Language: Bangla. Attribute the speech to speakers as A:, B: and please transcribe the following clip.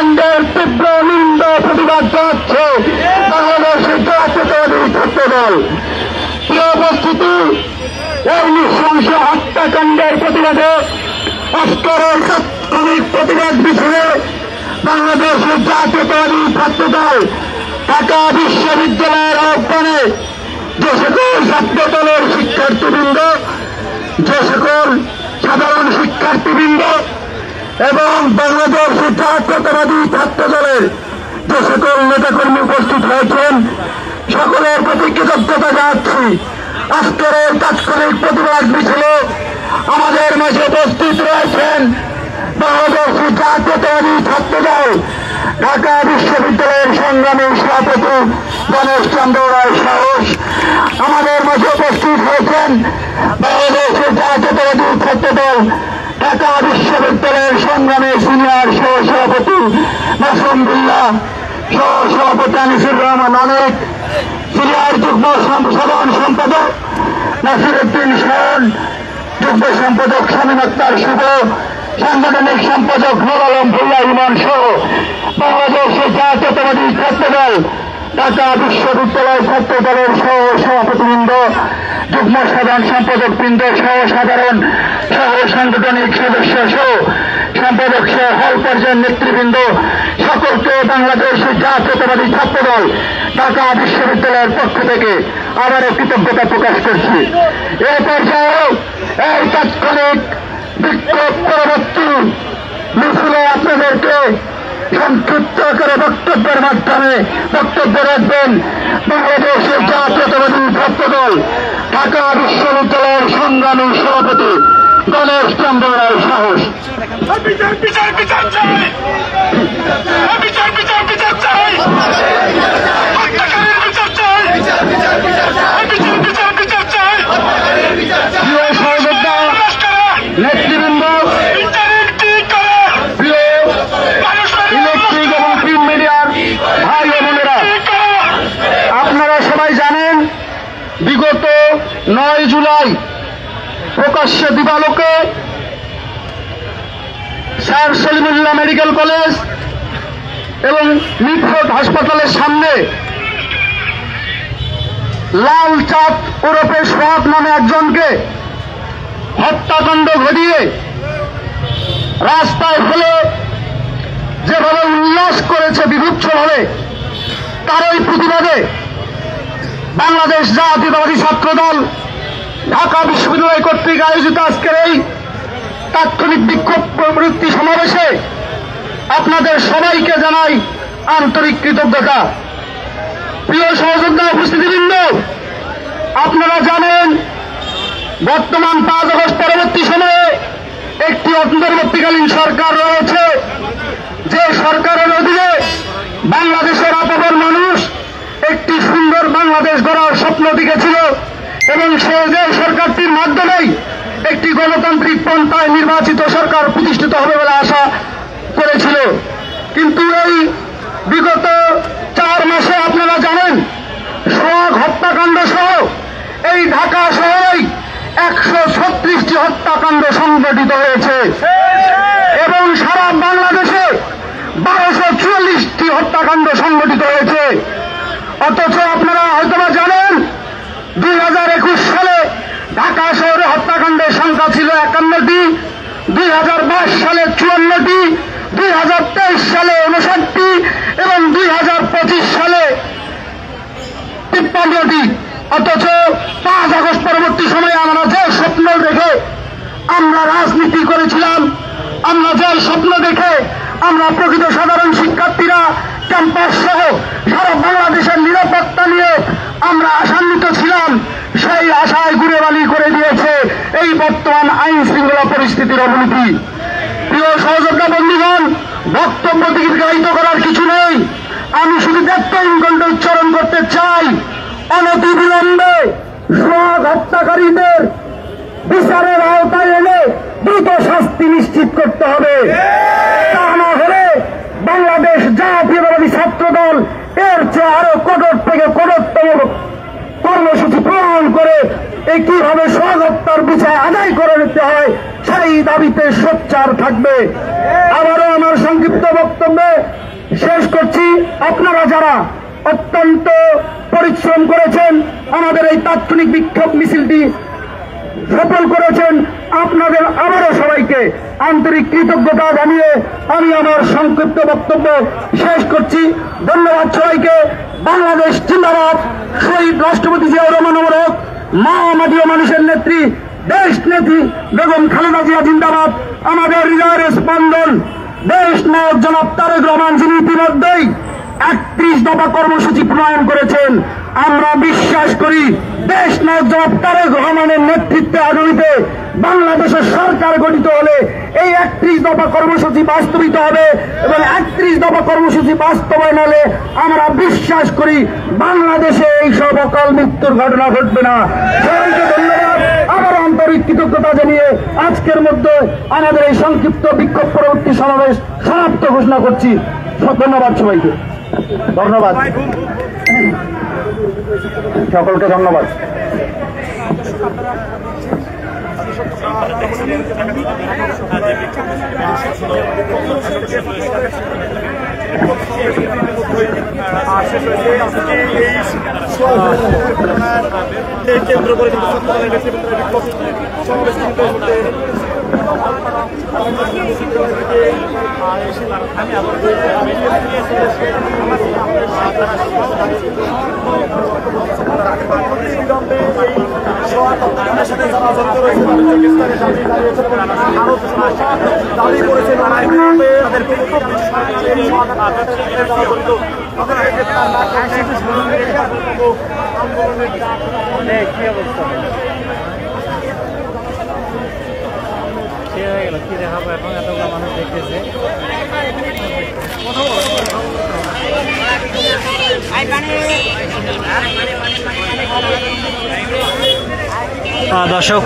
A: হত্যাকাণ্ডের তীব্র নিন্দা প্রতিবাদ জানাচ্ছে বাংলাদেশের জাতীয়তাবাদী ছাত্র দল। প্রিয় উপস্থিতি, এই নৃশংস হত্যাকাণ্ডের প্রতিবাদে অস্কারের তাৎক্ষণিক প্রতিবাদ মিছিলে বাংলাদেশের জাতীয়তাবাদী ছাত্র দল ঢাকা বিশ্ববিদ্যালয়ের আহ্বানে যে সকল ছাত্র দলের শিক্ষার্থীবৃন্দ, যে সকল সাধারণ শিক্ষার্থীবৃন্দ এবং বাংলাদেশের জাতীয়তাবাদী ছাত্র দলের যে সকল নেতাকর্মী উপস্থিত হয়েছেন, সকলের প্রতি কৃতজ্ঞতা জানাচ্ছি। আজকের এই তাৎক্ষণিক প্রতিবাদ মিছিলে আমাদের মাঝে উপস্থিত রয়েছেন বাংলাদেশের জাতীয়তাবাদী ছাত্র দল ঢাকা বিশ্ববিদ্যালয়ের সংগ্রামী সভাপতি গণেশ চন্দ্র রায় সাহস। আমাদের মাঝে উপস্থিত হয়েছেন বাংলাদেশের জাতীয়তাবাদী ছাত্র দল ঢাকা বিশ্ববিদ্যালয়ের সংগ্রামী সিনিয়র সহসভাপতি মাসুমুল্লাহ, সহসভাপতি আনিসুর রহমান অনেক, সিনিয়র যুগ্ম সাধারণ সম্পাদক নাসিরউদ্দিন শাওন, যুগ্ম সম্পাদক শামীম আক্তার শুভ, সাংগঠনিক সম্পাদক নুর আলম ভুইয়া ইমান সহ বাংলাদেশের জাতীয়তাবাদী ছাত্র দল ঢাকা বিশ্ববিদ্যালয় ছাত্র দলের সহ সভাপতিবৃন্দ, যুগ্ম সাধারণ সম্পাদক বৃন্দ সহ সাধারণ সহ সাংগঠনিক সদস্য সহ সম্পাদক সহ হল পর্যায়ের নেতৃবৃন্দ, সকলকে বাংলাদেশের জাতীয়তাবাদী ছাত্র দল ঢাকা বিশ্ববিদ্যালয়ের পক্ষ থেকে আবারও কৃতজ্ঞতা প্রকাশ করছি। এ পর্যায়েও এই তাৎক্ষণিক বিক্ষোভ পরবর্তী মিছিলে আপনাদেরকে সংক্ষিপ্ত করে বক্তব্যের মাধ্যমে বক্তব্য রাখবেন বাংলাদেশের জাতীয়তাবাদী ছাত্র দল ঢাকা বিশ্ববিদ্যালয়ের সংগ্রামী সভাপতি গণেশ চন্দ্র রায় সাহস।
B: বিচার বিচার বিচার চাই, বিচার বিচার বিচার চাই, হত্যাকারীর বিচার চাই, বিচার বিচার বিচার চাই, বিচার বিচার বিচার চাই,
A: প্রিয় সহযোদ্ধা নেতৃবৃন্দ, প্রিয় ইলেকট্রিক এবং প্রিন্ট মিডিয়ার ভাই ও বোনেরা, আপনারা সবাই জানেন বিগত 9 জুলাই প্রকাশ্যে দিবালোকে স্যার সলিমুল্লাহ মেডিকেল কলেজ এবং মিটফোর্ড হাসপাতালের সামনে লাল চাঁদ ওরফে সোহাগ নামে একজনকে হত্যাকাণ্ড ঘটিয়ে রাস্তায় ফেলে যেভাবে উল্লাস করেছে বিভৎসভাবে, তারই প্রতিবাদে বাংলাদেশ জাতীয়তাবাদী ছাত্র দল ঢাকা বিশ্ববিদ্যালয় কর্তৃক আয়োজিত আজকের এই তাৎক্ষণিক বিক্ষোভ প্রবৃত্তি সমাবেশে আপনাদের সবাইকে জানাই আন্তরিক কৃতজ্ঞতা। প্রিয় সহযোদ্ধা উপস্থিতিবৃন্দ, আপনারা জানেন বর্তমান 5 আগস্ট পরবর্তী সময়ে একটি অন্তর্বর্তীকালীন সরকার রয়েছে, যে সরকারের অধীনে বাংলাদেশের আপামর মানুষ একটি সুন্দর বাংলাদেশ গড়ার স্বপ্ন দেখেছিল এবং সে যে সরকারটির মাধ্যমেই একটি গণতান্ত্রিক পন্থায় নির্বাচিত সরকার প্রতিষ্ঠিত হবে বলে আশা করেছিল। কিন্তু এই বিগত 4 মাসে আপনারা জানেন সোহাগ হত্যাকাণ্ড সহ এই ঢাকা শহরেই 136টি হত্যাকাণ্ড সংঘটিত হয়েছে এবং সারা বাংলাদেশে 1244টি হত্যাকাণ্ড সংঘটিত হয়েছে। অথচ আপনারা হয়তোবা জানেন 2021 সালে ঢাকা শহরে হত্যাকাণ্ডের সংখ্যা ছিল 51টি, 2022 সালে 54টি, 2023 সালে 59টি এবং 2025 সালে 53টি। অথচ 5 আগস্ট পরবর্তী সময়ে আমরা যে স্বপ্ন দেখে আমরা রাজনীতি করেছিলাম, আমরা যে স্বপ্ন দেখে আমরা প্রকৃত সাধারণ শিক্ষার্থীরা ক্যাম্পাস সহ সারা বাংলাদেশের নিরাপত্তা নিয়ে আমরা আশান্বিত ছিলাম, সেই আশায় গুড়েবালি করে দিয়েছে এই বর্তমান আইন শৃঙ্খলা পরিস্থিতির অবনতি। প্রিয় সহযোদ্ধা বন্ধুগণ, বক্তব্য দীর্ঘায়িত করার কিছু নেই, আমি শুধু দেবতাহীন কণ্ঠে উচ্চারণ করতে চাই, অনতিবিলম্বে সোহাগ হত্যাকারীদের বিচারের আওতায় এনে দ্রুত শাস্তি নিশ্চিত করতে হবে। তা না হলে বাংলাদেশ জাতীয়তাবাদী ছাত্র দল এর চেয়ে আরো কঠোর থেকে কঠোরতম কর্মসূচি প্রণয়ন করে কিভাবে সোহাগ হত্যার বিচার আদায় করে নিতে হয় সেই দাবিতে সোচ্চার থাকবে। আবারও আমার সংক্ষিপ্ত বক্তব্যে শেষ করছি। আপনারা যারা অত্যন্ত পরিশ্রম করেছেন আমাদের এই তাৎক্ষণিক বিক্ষোভ মিছিলটি সফল করেছেন, আপনাদের আবারও সবাইকে আন্তরিক কৃতজ্ঞতা জানিয়ে আমি আমার সংক্ষিপ্ত বক্তব্য শেষ করছি। ধন্যবাদ সবাইকে। বাংলাদেশ জিন্দাবাদ। শহীদ রাষ্ট্রপতি জিয়াউর রহমান অমরক। মা মাটিও মানুষের নেত্রী দেশ নেত্রী বেগম খালেদা জিয়া জিন্দাবাদ। আমাদের হৃদয়ের স্পন্দন দেশ নায়ক জনাব তারেক রহমান, যিনি ইতিমধ্যেই 31 দফা কর্মসূচি প্রণয়ন করেছেন। আমরা বিশ্বাস করি দেশ নায়ক জনাব তারেক রহমানের নেতৃত্বে আগামীতে বাংলাদেশের সরকার গঠিত হলে এই 31 দফা কর্মসূচি বাস্তবিত হবে এবং 31 দফা কর্মসূচি বাস্তবায়ন হলে আমরা বিশ্বাস করি বাংলাদেশে এই সব অকাল মৃত্যুর ঘটনা ঘটবে না। সবাইকে ধন্যবাদ। আবার আন্তরিক কৃতজ্ঞতা জানিয়ে আজকের মধ্যে আমাদের এই সংক্ষিপ্ত বিক্ষোভ পরবর্তী সমাবেশ সমাপ্ত ঘোষণা করছি। ধন্যবাদ সবাইকে। ধন্যবাদ সকলকে। ধন্যবাদ।
C: কেন্দ্র করে কিন্তু সমাবেশ সাথে যারা জড়িত রয়েছে দাবি করেছে তাদের কি অবস্থা হয়ে গেল, কি দেখাবো এখন, এতগুলো মানুষ দেখতেছে। দর্শক